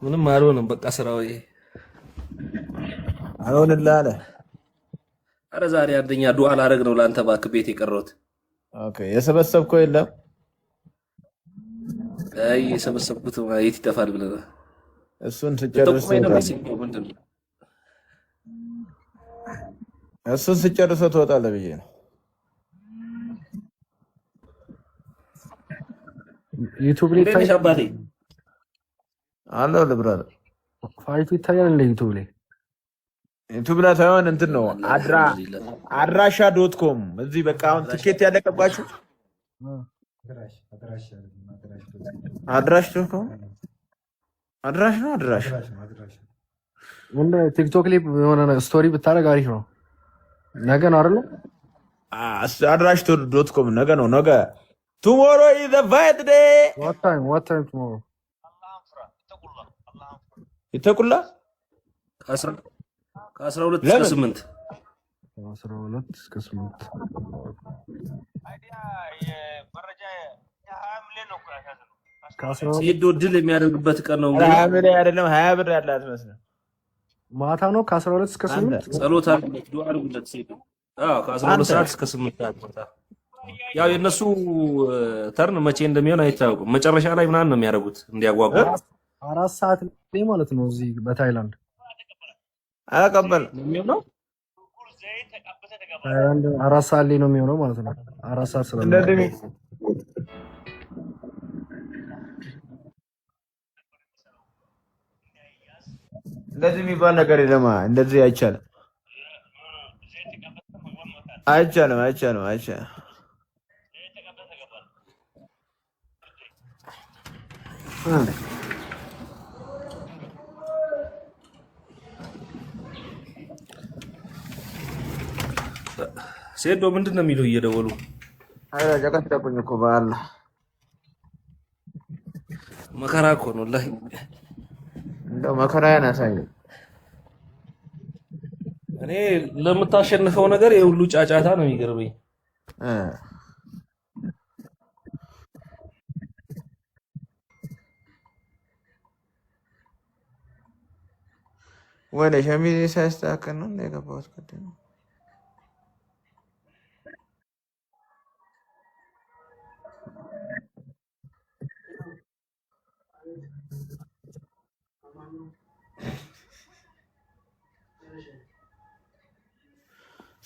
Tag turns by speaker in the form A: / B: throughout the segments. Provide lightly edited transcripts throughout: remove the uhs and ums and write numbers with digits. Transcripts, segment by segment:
A: ምንም አልሆነም። በቃ ስራው ይሄ
B: አልሆንልህ አለ።
A: አረ ዛሬ አንደኛ ዱዓ ላደርግ ነው ለአንተ እባክህ ቤት የቀረሁት።
B: ኦኬ የሰበሰብከው የለም?
A: አይ የሰበሰብኩት የት ይጠፋል ብለህ ነው?
B: እሱን ስጨርስ ትወጣለህ ብዬ ነው።
C: ዩቲዩብ ላይ
A: ትንሽ አባቴ
B: አለው ልብራል
C: ፋይቱ ይታያል እንደ ዩቲዩብ ላይ
B: ዩቲዩብ ላይ ሳይሆን እንትን ነው አድራሻ.ኮም እዚህ በቃ አሁን ትኬት ያለቀባችሁ አድራሽ.ኮም አድራሽ ነው። አድራሽ
C: ወንድ ቲክቶክ ላይ የሆነ ስቶሪ ብታረግ አሪፍ ነው። ነገ ነው አይደል?
B: አድራሽ.ኮም ነገ ነው። ነገ tomorrow is the fight day.
C: What time tomorrow?
B: ይተቁላ
A: ከ12 እስከ 8
C: 12 እስከ 8
A: ሲዶ ድል የሚያደርግበት ቀን ነው።
B: 20 ብር አይደለም 20 ብር ያላት መስለ
C: ማታ ነው። ከ12 እስከ 8
A: ጸሎት አድርጉለት፣ ዱዓ አድርጉለት። ሲዶ ከ12 ሰዓት እስከ 8 ሰዓት። ያው የነሱ ተርን መቼ እንደሚሆን አይታወቅም። መጨረሻ ላይ ምናምን ነው የሚያደርጉት እንዲያጓጓ
C: 4 ሰዓት ላይ ማለት ነው። እዚህ በታይላንድ
B: አቀበል
A: የሚሆነው
C: ታይላንድ 4 ሰዓት ላይ ነው የሚሆነው ማለት ነው። 4 ሰዓት ስለሆነ
B: እንደዚህ የሚባል ነገር የለም። እንደዚህ አይቻልም።
A: ሴዶ ምንድን ነው የሚለው እየደወሉ?
B: አረ ጨቀጨቁኝ እኮ በአላ
A: መከራ እኮ ነው ወላሂ።
B: እንደው መከራዬን አሳየኝ።
A: እኔ ለምታሸንፈው ነገር የሁሉ ጫጫታ ነው የሚገርመኝ።
B: ወደ ሸሚዝ ሳይስተካከል ነው የገባሁት ቅድም።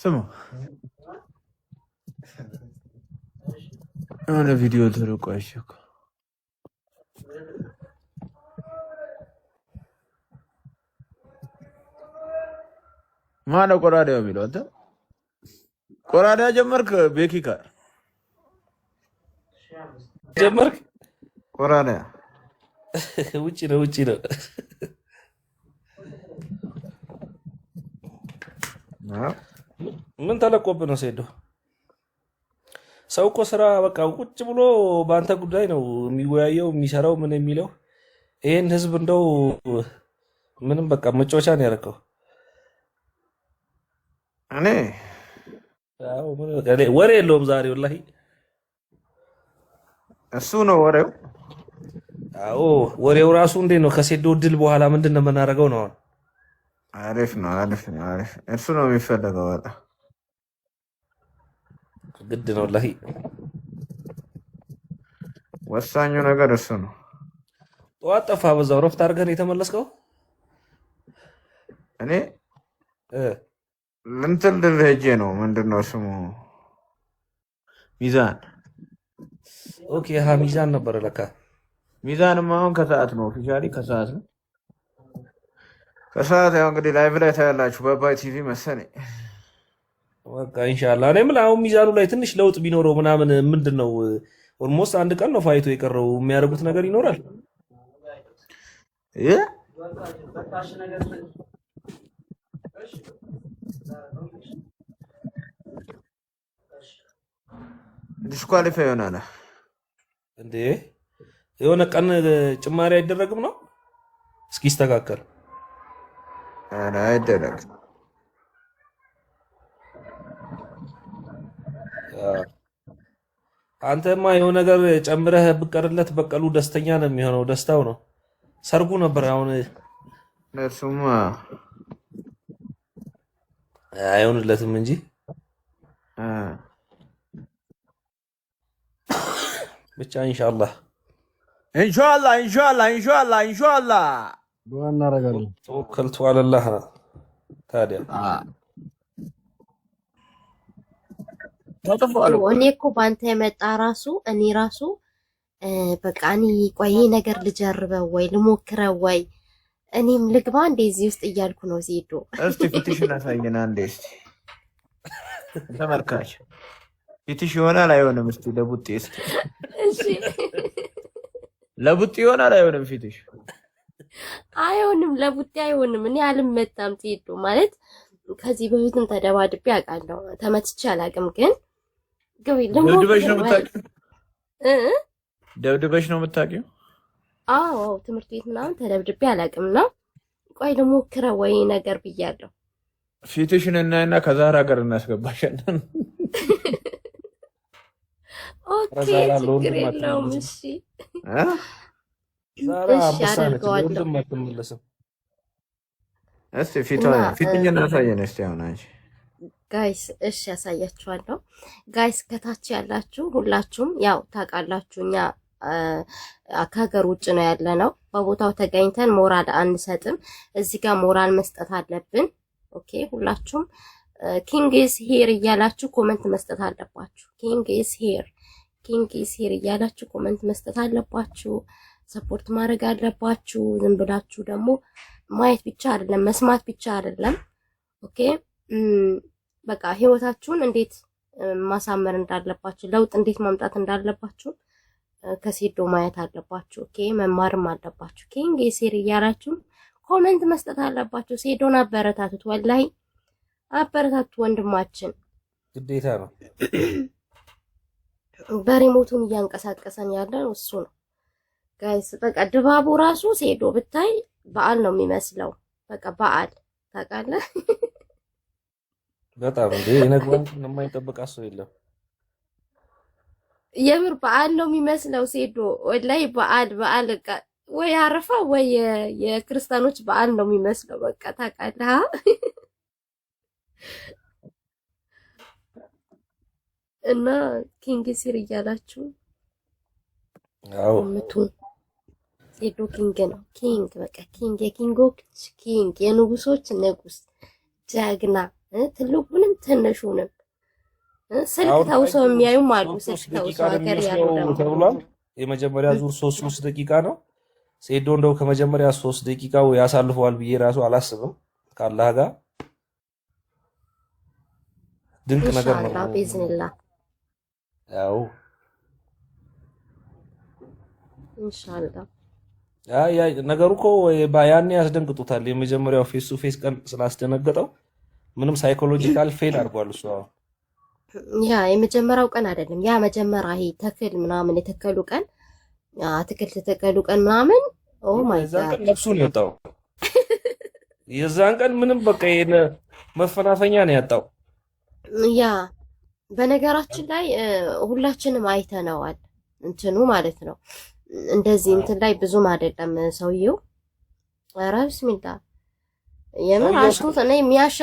B: ስሙ የሆነ ቪዲዮ ተለቋሽ እኮ ማነው ቆራዳው የሚለው? አንተ ቆራዳ ጀመርክ? ቤኪ ጋር
A: ጀመርክ?
B: ቆራዳ
A: ውጪ ነው። ምን ተለቆብህ ነው ሴዶ? ሰው እኮ ስራ በቃ ቁጭ ብሎ በአንተ ጉዳይ ነው የሚወያየው የሚሰራው ምን የሚለው። ይሄን ህዝብ እንደው ምንም በቃ መጫወቻ ነው ያደረገው።
B: እኔ
A: ወሬ የለውም ዛሬ ወላሂ።
B: እሱ ነው ወሬው።
A: አዎ ወሬው ራሱ እንዴት ነው? ከሴዶ ድል በኋላ ምንድን ነው የምናደርገው ነው?
B: አሪፍ ነው። እሱ ነው የሚፈለገው። በጣም
A: ግድ ነው ወላሂ።
B: ወሳኙ ነገር እሱ ነው።
A: ጠዋት ጠፋ፣ በዛው ረፍት አድርገን የተመለስከው?
B: እኔ እንትን ልል ሄጄ ነው። ምንድን ነው ስሙ? ሚዛን።
A: ኦኬ ሚዛን ነበረ ለካ።
B: ሚዛንማ አሁን ከሰዓት ነው፣ ኦፊሻሊ ከሰዓት ነው። ከሰዓት ያው እንግዲህ ላይቭ ላይ ታያላችሁ በአባይ ቲቪ መሰለኝ።
A: በቃ ኢንሻአላህ። እኔ ምን አሁን ሚዛኑ ላይ ትንሽ ለውጥ ቢኖረው ምናምን ምንድን ነው ኦልሞስት አንድ ቀን ነው ፋይቶ የቀረው። የሚያደርጉት ነገር ይኖራል።
B: ዲስኳሊፋይ ይሆናል
A: እንዴ? የሆነ ቀን ጭማሪ አይደረግም ነው እስኪስተካከል?
B: ኧረ አይደረግም።
A: አንተማ የሆነ ነገር ጨምረህ ብቀርለት በቀሉ ደስተኛ ነው የሚሆነው። ደስታው ነው ሰርጉ ነበር አሁን
B: እሱማ
A: አይሆንለትም እንጂ ብቻ ኢንሻአላህ
C: ዱዓ እናደርጋለን።
A: ተወከልቱ አለላህ ታዲያ
D: እኔ እኮ ባንተ የመጣ ራሱ እኔ ራሱ በቃ እኔ ቆይ ነገር ልጀርበው ወይ ልሞክረው ወይ እኔም ልግባ እንደዚህ ውስጥ እያልኩ ነው። ዜዶ
B: እስቲ ፊትሽን አሳየን አንዴ እስቲ ተመልካች ፊትሽ ይሆናል አይሆንም? እስቲ ለቡጤ እስቲ
D: እሺ
B: ለቡጤ ይሆናል አይሆንም? ፊትሽ
D: አይሆንም፣ ለቡጤ አይሆንም። እኔ አልመታም። ዜዶ ማለት ከዚህ በፊትም ተደባድቤ አውቃለሁ። ተመትቼ አላውቅም። ግን
B: ደብድበሽ ነው የምታውቂው? ደብድበሽ ነው የምታውቂው?
D: አዎ ትምህርት ቤት ምናምን ተደብድቤ አላውቅም። ነው ቆይ ልሞክረው ወይ ነገር ብያለሁ።
B: ፊትሽን እናይና ከዛራ ጋር እናስገባሻለን።
D: ኦኬ ችግር የለውም። እሺ
A: ዛራ አደርገዋለሁ።
B: እስቲ ፊትኛ እናሳየን እስቲ አሁን አንቺ
D: ጋይስ። እሺ ያሳያችኋለሁ ጋይስ። ከታች ያላችሁ ሁላችሁም ያው ታውቃላችሁ እኛ ከሀገር ውጭ ነው ያለነው። በቦታው ተገኝተን ሞራል አንሰጥም። እዚህ ጋር ሞራል መስጠት አለብን። ኦኬ ሁላችሁም ኪንግ ኢዝ ሂር እያላችሁ ኮሜንት መስጠት አለባችሁ። ኪንግ ኢዝ ሂር እያላችሁ ኮሜንት መስጠት አለባችሁ። ሰፖርት ማድረግ አለባችሁ። ዝም ብላችሁ ደግሞ ማየት ብቻ አይደለም መስማት ብቻ አይደለም። ኦኬ በቃ ህይወታችሁን እንዴት ማሳመር እንዳለባችሁ ለውጥ እንዴት ማምጣት እንዳለባችሁ ከሴዶ ማየት አለባችሁ። ኦኬ መማርም አለባችሁ። ኪንግ ኢዝ ሂር እያላችሁ ኮሜንት መስጠት አለባችሁ። ሴዶን አበረታቱት፣ ወላሂ አበረታቱት። ወንድማችን
A: ግዴታ ነው።
D: በሪሞቱን እያንቀሳቀሰን ያለን እሱ ነው ጋይስ። በቃ ድባቡ ራሱ ሴዶ ብታይ በዓል ነው የሚመስለው። በቃ በዓል ታውቃለህ።
A: በጣም እንዴ የነግባን የማይጠብቅ ሰው የለም።
D: የምር በዓል ነው የሚመስለው ሴዶ ወላሂ በዓል በቃ ወይ አረፋ ወይ የክርስቲያኖች በዓል ነው የሚመስለው። በቃ ታውቃለህ። እና ኪንግ ሲር እያላችሁ
A: አዎ
D: ምቱን ሴዶ ኪንግ ነው። ኪንግ በቃ ኪንግ የኪንጎች ኪንግ የንጉሶች ንጉስ ጀግና ትልቁንም ትንሹንም ስልክ ተውሰው የሚያዩም አሉ። ስልክ ተውሰው ሀገር ያሉ ደግሞ
A: ተብሏል። የመጀመሪያ ዙር 3 ደቂቃ ነው። ሴዶ እንደው ከመጀመሪያ 3 ደቂቃው ያሳልፈዋል ብዬ ራሱ አላስብም። ካላህ ጋር ድንቅ ነገር ነው።
D: ኢንሻአላህ ቢዝኒላህ
A: ያው
D: ኢንሻአላህ
A: ያ ነገሩ እኮ ያኔ ያስደንግጡታል። የመጀመሪያው ፌስ ቱ ፌስ ቀን ስላስደነገጠው ምንም ሳይኮሎጂካል ፌል አድርጓል እሱ።
D: ያ የመጀመሪያው ቀን አይደለም። ያ መጀመሪያ ይሄ ተክል ምናምን የተከሉ ቀን አትክልት የተከሉ ቀን ምናምን ኦ ማይ ጋድ
A: ልብሱን ያጣው የዛን ቀን ምንም በቃ የነ መፈናፈኛ ነው ያጣው።
D: ያ በነገራችን ላይ ሁላችንም አይተነዋል እንትኑ ማለት ነው። እንደዚህ እንትን ላይ ብዙም አይደለም ሰውየው። ኧረ ቢስሚላህ የምር አሽሙት እኔ የሚያሸ